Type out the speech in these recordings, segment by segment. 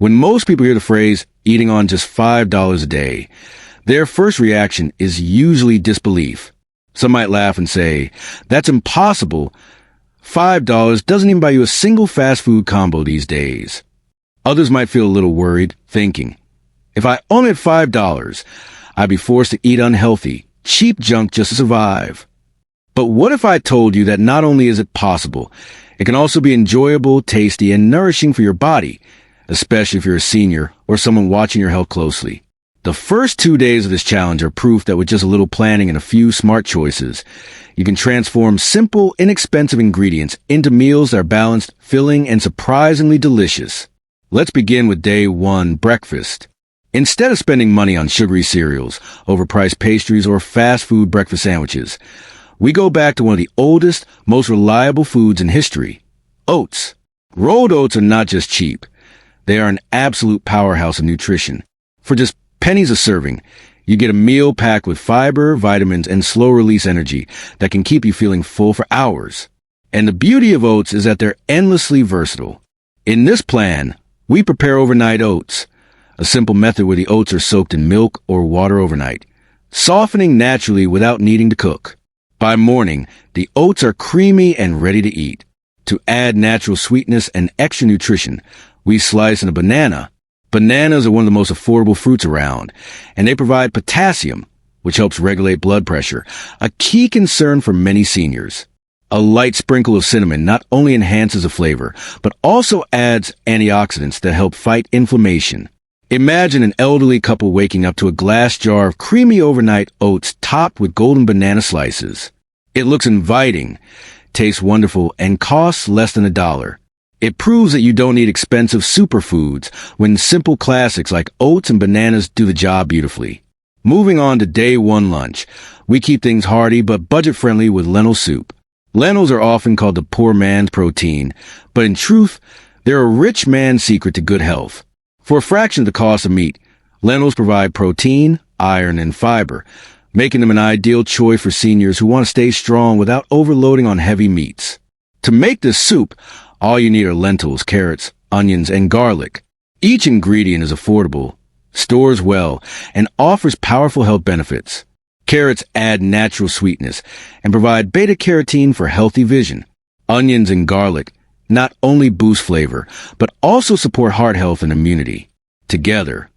When most people hear the phrase eating on just $5 a day, their first reaction is usually disbelief. Some might laugh and say, "That's impossible. $5 doesn't even buy you a single fast food combo these days." Others might feel a little worried, thinking, "If I only had $5, I'd be forced to eat unhealthy, cheap junk just to survive." But what if I told you that not only is it possible, it can also be enjoyable, tasty, and nourishing for your body, especially if you're a senior or someone watching your health closely. The first 2 days of this challenge are proof that with just a little planning and a few smart choices, you can transform simple, inexpensive ingredients into meals that are balanced, filling, and surprisingly delicious. Let's begin with day 1, breakfast. Instead of spending money on sugary cereals, overpriced pastries, or fast food breakfast sandwiches, we go back to one of the oldest, most reliable foods in history: oats. Rolled oats are not just cheap. They are an absolute powerhouse of nutrition. For just pennies a serving, you get a meal packed with fiber, vitamins, and slow-release energy that can keep you feeling full for hours. And the beauty of oats is that they're endlessly versatile. In this plan, we prepare overnight oats, a simple method where the oats are soaked in milk or water overnight, softening naturally without needing to cook. By morning, the oats are creamy and ready to eat. To add natural sweetness and extra nutrition, we slice in a banana. Bananas are one of the most affordable fruits around, and they provide potassium, which helps regulate blood pressure, a key concern for many seniors. A light sprinkle of cinnamon not only enhances the flavor, but also adds antioxidants that help fight inflammation. Imagine an elderly couple waking up to a glass jar of creamy overnight oats topped with golden banana slices. It looks inviting, tastes wonderful, and costs less than $1. It proves that you don't need expensive superfoods when simple classics like oats and bananas do the job beautifully. Moving on to day 1 lunch, we keep things hearty but budget-friendly with lentil soup. Lentils are often called the poor man's protein, but in truth, they're a rich man's secret to good health. For a fraction of the cost of meat, lentils provide protein, iron, and fiber, making them an ideal choice for seniors who want to stay strong without overloading on heavy meats. To make this soup, all you need are lentils, carrots, onions, and garlic. Each ingredient is affordable, stores well, and offers powerful health benefits. Carrots add natural sweetness and provide beta-carotene for healthy vision. Onions and garlic not only boost flavor, but also support heart health and immunity. Together,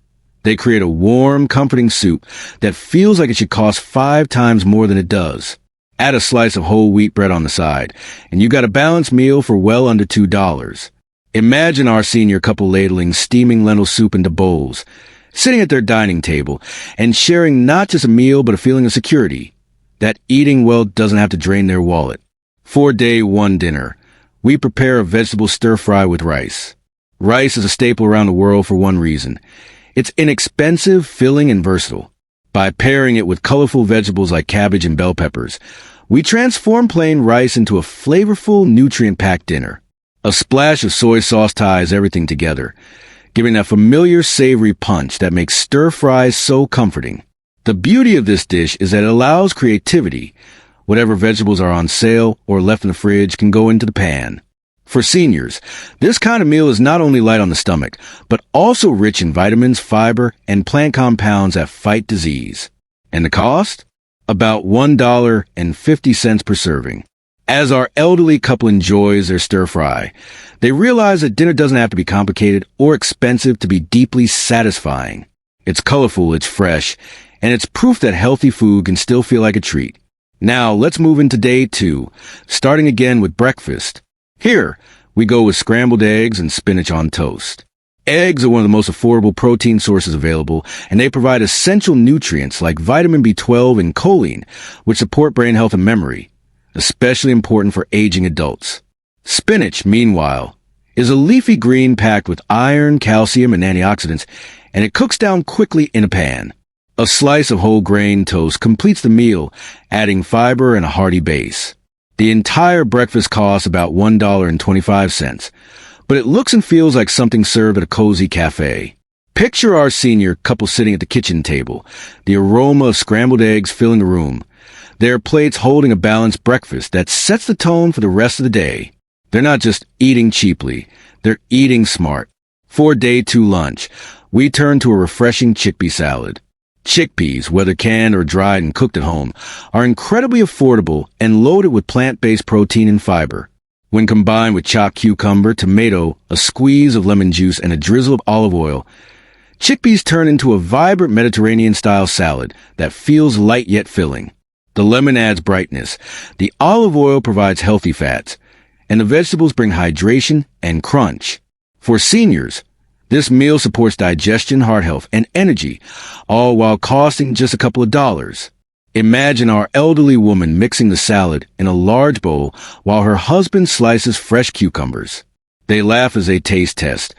they create a warm, comforting soup that feels like it should cost 5 times more than it does. Add a slice of whole wheat bread on the side, and you got a balanced meal for well under $2. Imagine our senior couple ladling steaming lentil soup into bowls, sitting at their dining table, and sharing not just a meal but a feeling of security, that eating well doesn't have to drain their wallet. For day 1 dinner, we prepare a vegetable stir-fry with rice. Rice is a staple around the world for one reason. It's inexpensive, filling, and versatile. By pairing it with colorful vegetables like cabbage and bell peppers, we transform plain rice into a flavorful, nutrient-packed dinner. A splash of soy sauce ties everything together, giving that familiar savory punch that makes stir-fries so comforting. The beauty of this dish is that it allows creativity. Whatever vegetables are on sale or left in the fridge can go into the pan. For seniors, this kind of meal is not only light on the stomach, but also rich in vitamins, fiber, and plant compounds that fight disease. And the cost? About $1.50 per serving. As our elderly couple enjoys their stir-fry, they realize that dinner doesn't have to be complicated or expensive to be deeply satisfying. It's colorful, it's fresh, and it's proof that healthy food can still feel like a treat. Now, let's move into day 2, starting again with breakfast. Here, we go with scrambled eggs and spinach on toast. Eggs are one of the most affordable protein sources available, and they provide essential nutrients like vitamin B12 and choline, which support brain health and memory, especially important for aging adults. Spinach, meanwhile, is a leafy green packed with iron, calcium, and antioxidants, and it cooks down quickly in a pan. A slice of whole grain toast completes the meal, adding fiber and a hearty base. The entire breakfast costs about $1.25, but it looks and feels like something served at a cozy cafe. Picture our senior couple sitting at the kitchen table, the aroma of scrambled eggs filling the room, their plates holding a balanced breakfast that sets the tone for the rest of the day. They're not just eating cheaply, they're eating smart. For day 2 lunch, we turn to a refreshing chickpea salad. Chickpeas, whether canned or dried and cooked at home, are incredibly affordable and loaded with plant-based protein and fiber. When combined with chopped cucumber, tomato, a squeeze of lemon juice, and a drizzle of olive oil, chickpeas turn into a vibrant Mediterranean-style salad that feels light yet filling. The lemon adds brightness, the olive oil provides healthy fats, and the vegetables bring hydration and crunch. For seniors, this meal supports digestion, heart health, and energy, all while costing just a couple of dollars. Imagine our elderly woman mixing the salad in a large bowl while her husband slices fresh cucumbers. They laugh as they taste test,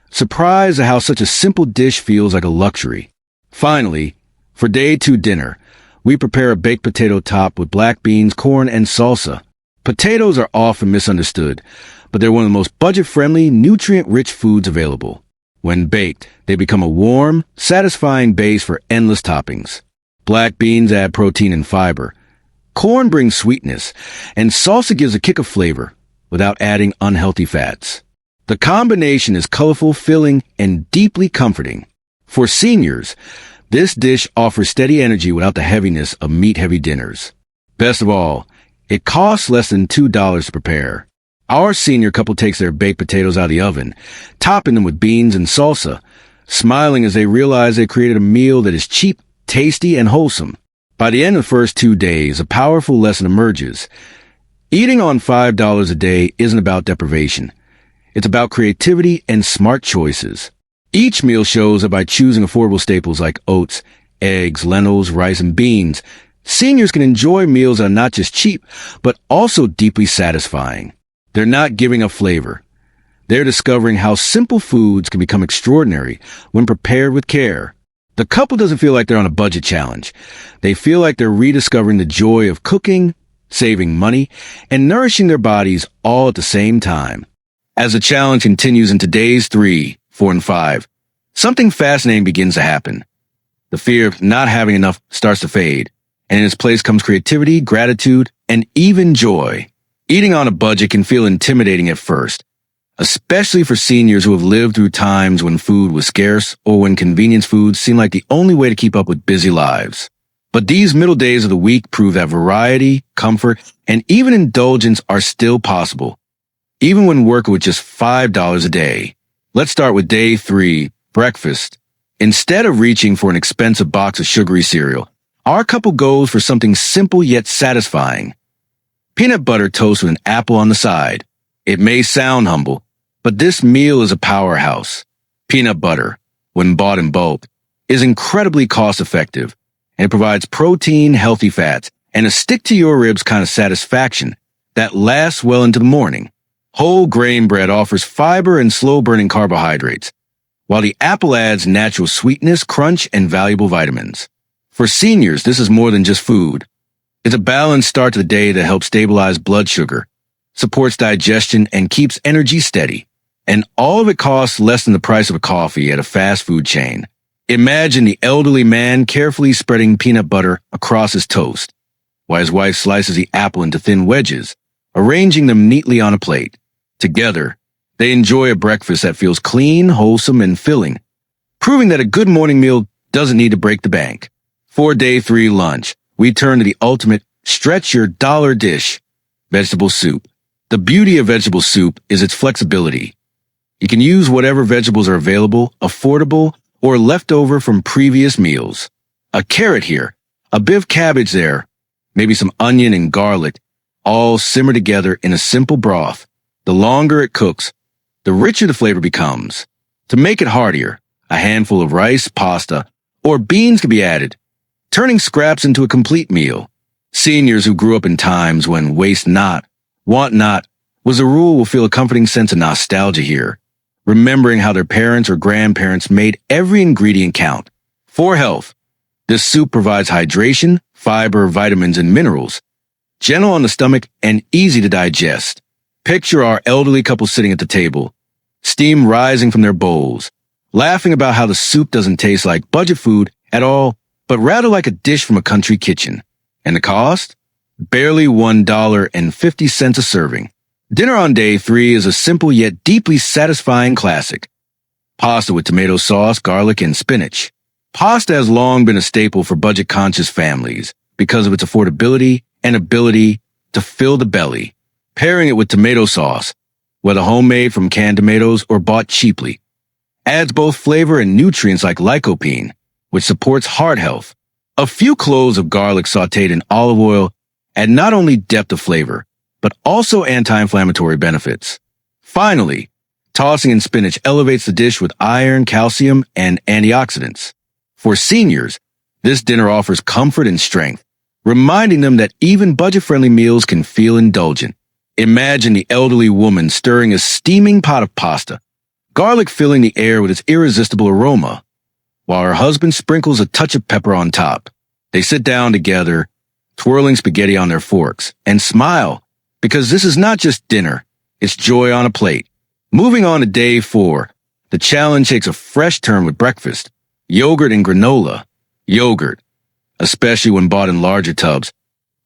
surprised at how such a simple dish feels like a luxury. Finally, for day 2 dinner, we prepare a baked potato top with black beans, corn, and salsa. Potatoes are often misunderstood, but they're one of the most budget-friendly, nutrient-rich foods available. When baked, they become a warm, satisfying base for endless toppings. Black beans add protein and fiber. Corn brings sweetness, and salsa gives a kick of flavor without adding unhealthy fats. The combination is colorful, filling, and deeply comforting. For seniors, this dish offers steady energy without the heaviness of meat-heavy dinners. Best of all, it costs less than $2 to prepare. Our senior couple takes their baked potatoes out of the oven, topping them with beans and salsa, smiling as they realize they created a meal that is cheap, tasty, and wholesome. By the end of the first 2 days, a powerful lesson emerges. Eating on $5 a day isn't about deprivation. It's about creativity and smart choices. Each meal shows that by choosing affordable staples like oats, eggs, lentils, rice, and beans, seniors can enjoy meals that are not just cheap, but also deeply satisfying. They're not giving up flavor. They're discovering how simple foods can become extraordinary when prepared with care. The couple doesn't feel like they're on a budget challenge. They feel like they're rediscovering the joy of cooking, saving money, and nourishing their bodies all at the same time. As the challenge continues into days 3, 4, and 5, something fascinating begins to happen. The fear of not having enough starts to fade, and in its place comes creativity, gratitude, and even joy. Eating on a budget can feel intimidating at first, especially for seniors who have lived through times when food was scarce or when convenience foods seemed like the only way to keep up with busy lives. But these middle days of the week prove that variety, comfort, and even indulgence are still possible, even when working with just $5 a day. Let's start with day 3, breakfast. Instead of reaching for an expensive box of sugary cereal, our couple goes for something simple yet satisfying. Peanut butter toast with an apple on the side. It may sound humble, but this meal is a powerhouse. Peanut butter, when bought in bulk, is incredibly cost-effective, and it provides protein, healthy fats, and a stick-to-your-ribs kind of satisfaction that lasts well into the morning. Whole grain bread offers fiber and slow-burning carbohydrates, while the apple adds natural sweetness, crunch, and valuable vitamins. For seniors, this is more than just food. It's a balanced start to the day that helps stabilize blood sugar, supports digestion, and keeps energy steady. And all of it costs less than the price of a coffee at a fast food chain. Imagine the elderly man carefully spreading peanut butter across his toast, while his wife slices the apple into thin wedges, arranging them neatly on a plate. Together, they enjoy a breakfast that feels clean, wholesome, and filling, proving that a good morning meal doesn't need to break the bank. For day 3 lunch, we turn to the ultimate stretch your dollar dish, vegetable soup. The beauty of vegetable soup is its flexibility. You can use whatever vegetables are available, affordable, or leftover from previous meals. A carrot here, a bit of cabbage there, maybe some onion and garlic, all simmer together in a simple broth. The longer it cooks, the richer the flavor becomes. To make it heartier, a handful of rice, pasta, or beans can be added, turning scraps into a complete meal. Seniors who grew up in times when waste not, want not, was a rule will feel a comforting sense of nostalgia here, remembering how their parents or grandparents made every ingredient count. For health, this soup provides hydration, fiber, vitamins, and minerals, gentle on the stomach and easy to digest. Picture our elderly couple sitting at the table, steam rising from their bowls, laughing about how the soup doesn't taste like budget food at all, but rather like a dish from a country kitchen. And the cost? Barely $1.50 a serving. Dinner on day 3 is a simple yet deeply satisfying classic. Pasta with tomato sauce, garlic, and spinach. Pasta has long been a staple for budget-conscious families because of its affordability and ability to fill the belly. Pairing it with tomato sauce, whether homemade from canned tomatoes or bought cheaply, adds both flavor and nutrients like lycopene, which supports heart health. A few cloves of garlic sautéed in olive oil add not only depth of flavor, but also anti-inflammatory benefits. Finally, tossing in spinach elevates the dish with iron, calcium, and antioxidants. For seniors, this dinner offers comfort and strength, reminding them that even budget-friendly meals can feel indulgent. Imagine the elderly woman stirring a steaming pot of pasta, garlic filling the air with its irresistible aroma, while her husband sprinkles a touch of pepper on top. They sit down together, twirling spaghetti on their forks, and smile, because this is not just dinner, it's joy on a plate. Moving on to day 4, the challenge takes a fresh turn with breakfast. Yogurt and granola. Yogurt, especially when bought in larger tubs,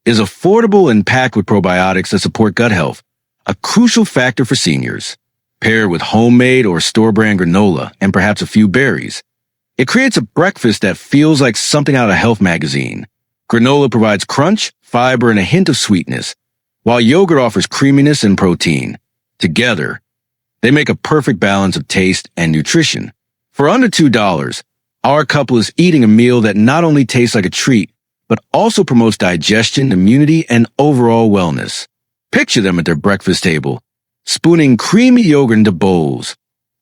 is affordable and packed with probiotics that support gut health, a crucial factor for seniors. Paired with homemade or store-brand granola and perhaps a few berries, it creates a breakfast that feels like something out of a health magazine. Granola provides crunch, fiber, and a hint of sweetness, while yogurt offers creaminess and protein. Together, they make a perfect balance of taste and nutrition. For under $2, our couple is eating a meal that not only tastes like a treat, but also promotes digestion, immunity, and overall wellness. Picture them at their breakfast table, spooning creamy yogurt into bowls,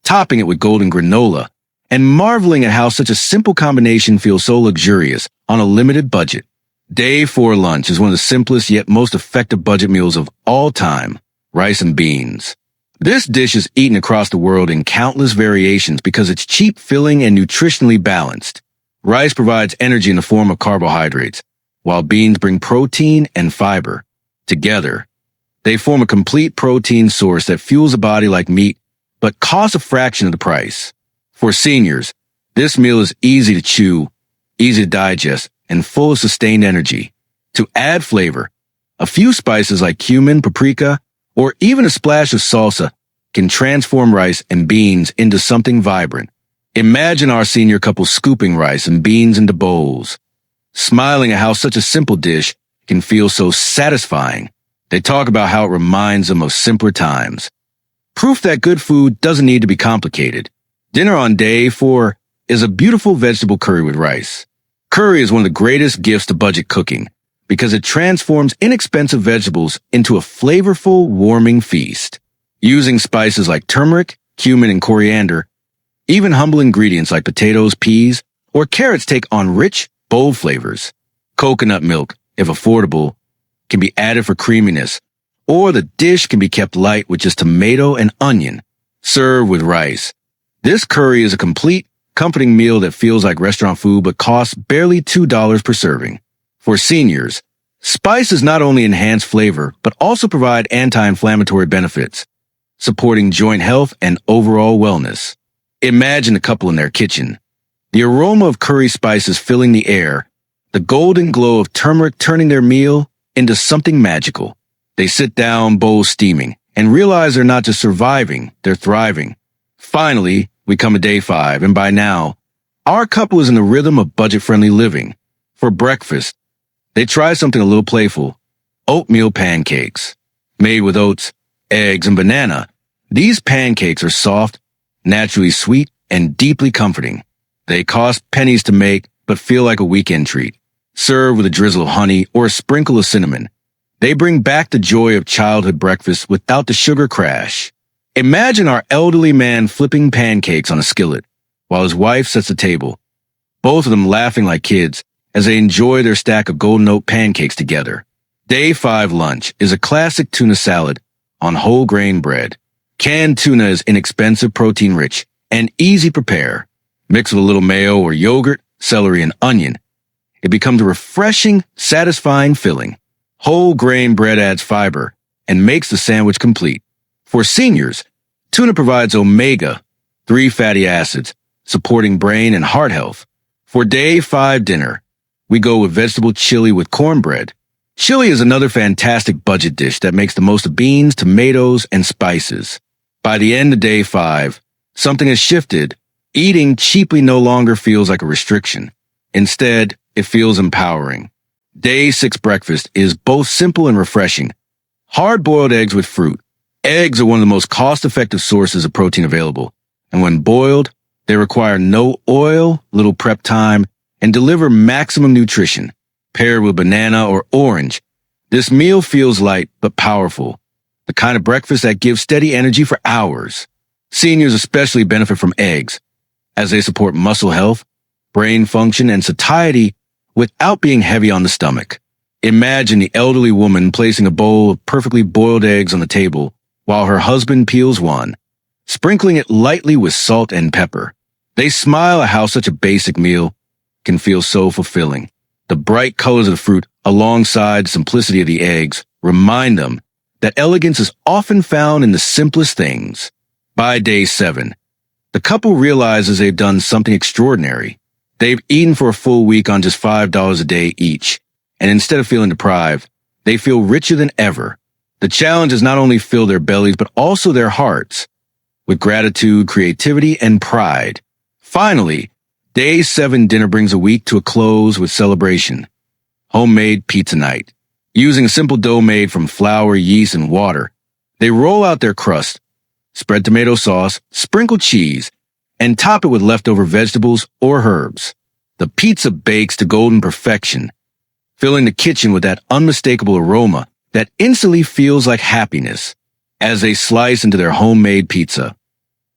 topping it with golden granola, and marveling at how such a simple combination feels so luxurious on a limited budget. Day 4 lunch is one of the simplest yet most effective budget meals of all time: rice and beans. This dish is eaten across the world in countless variations because it's cheap, filling, and nutritionally balanced. Rice provides energy in the form of carbohydrates, while beans bring protein and fiber. Together, they form a complete protein source that fuels the body like meat, but costs a fraction of the price. For seniors, this meal is easy to chew, easy to digest, and full of sustained energy. To add flavor, a few spices like cumin, paprika, or even a splash of salsa can transform rice and beans into something vibrant. Imagine our senior couple scooping rice and beans into bowls, smiling at how such a simple dish can feel so satisfying. They talk about how it reminds them of simpler times. Proof that good food doesn't need to be complicated. Dinner on day 4 is a beautiful vegetable curry with rice. Curry is one of the greatest gifts to budget cooking because it transforms inexpensive vegetables into a flavorful, warming feast. Using spices like turmeric, cumin, and coriander, even humble ingredients like potatoes, peas, or carrots take on rich, bold flavors. Coconut milk, if affordable, can be added for creaminess, or the dish can be kept light with just tomato and onion. Serve with rice. This curry is a complete, comforting meal that feels like restaurant food but costs barely $2 per serving. For seniors, spices not only enhance flavor but also provide anti-inflammatory benefits, supporting joint health and overall wellness. Imagine a couple in their kitchen. The aroma of curry spices filling the air, the golden glow of turmeric turning their meal into something magical. They sit down, bowls steaming, and realize they're not just surviving, they're thriving. Finally, we come to day 5, and by now, our couple is in the rhythm of budget-friendly living. For breakfast, they try something a little playful: oatmeal pancakes. Made with oats, eggs, and banana, these pancakes are soft, naturally sweet, and deeply comforting. They cost pennies to make, but feel like a weekend treat. Serve with a drizzle of honey or a sprinkle of cinnamon. They bring back the joy of childhood breakfast without the sugar crash. Imagine our elderly man flipping pancakes on a skillet, while his wife sets the table, both of them laughing like kids as they enjoy their stack of golden oat pancakes together. Day 5 lunch is a classic tuna salad on whole grain bread. Canned tuna is inexpensive, protein-rich, and easy to prepare. Mix with a little mayo or yogurt, celery, and onion. It becomes a refreshing, satisfying filling. Whole grain bread adds fiber and makes the sandwich complete. For seniors, tuna provides omega-3 fatty acids, supporting brain and heart health. For day 5 dinner, we go with vegetable chili with cornbread. Chili is another fantastic budget dish that makes the most of beans, tomatoes, and spices. By the end of day 5, something has shifted, Eating cheaply no longer feels like a restriction. Instead, it feels empowering. Day 6 breakfast is both simple and refreshing. Hard-boiled eggs with fruit. Eggs are one of the most cost-effective sources of protein available, and when boiled, they require no oil, little prep time, and deliver maximum nutrition. Paired with banana or orange, this meal feels light but powerful, the kind of breakfast that gives steady energy for hours. Seniors especially benefit from eggs, as they support muscle health, brain function, and satiety without being heavy on the stomach. Imagine the elderly woman placing a bowl of perfectly boiled eggs on the table while her husband peels one, sprinkling it lightly with salt and pepper. They smile at how such a basic meal can feel so fulfilling. The bright colors of the fruit, alongside the simplicity of the eggs, remind them that elegance is often found in the simplest things. By day 7, the couple realizes they've done something extraordinary. They've eaten for a full week on just $5 a day each, and instead of feeling deprived, they feel richer than ever. The challenge is not only fill their bellies, but also their hearts, with gratitude, creativity, and pride. Finally, day 7 dinner brings a week to a close with celebration. Homemade pizza night. Using a simple dough made from flour, yeast, and water, they roll out their crust, spread tomato sauce, sprinkle cheese, and top it with leftover vegetables or herbs. The pizza bakes to golden perfection, filling the kitchen with that unmistakable aroma that instantly feels like happiness. As they slice into their homemade pizza,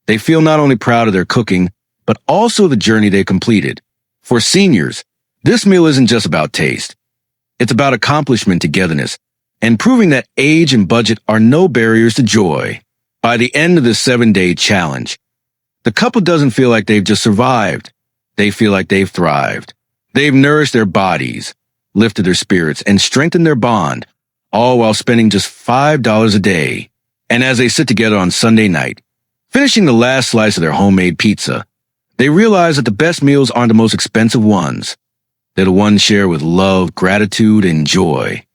they feel not only proud of their cooking, but also the journey they completed. For seniors, this meal isn't just about taste. It's about accomplishment, togetherness, and proving that age and budget are no barriers to joy. By the end of the 7-day challenge, the couple doesn't feel like they've just survived. They feel like they've thrived. They've nourished their bodies, lifted their spirits, and strengthened their bond, all while spending just $5 a day. And as they sit together on Sunday night, finishing the last slice of their homemade pizza, they realize that the best meals aren't the most expensive ones. They're the ones shared with love, gratitude, and joy.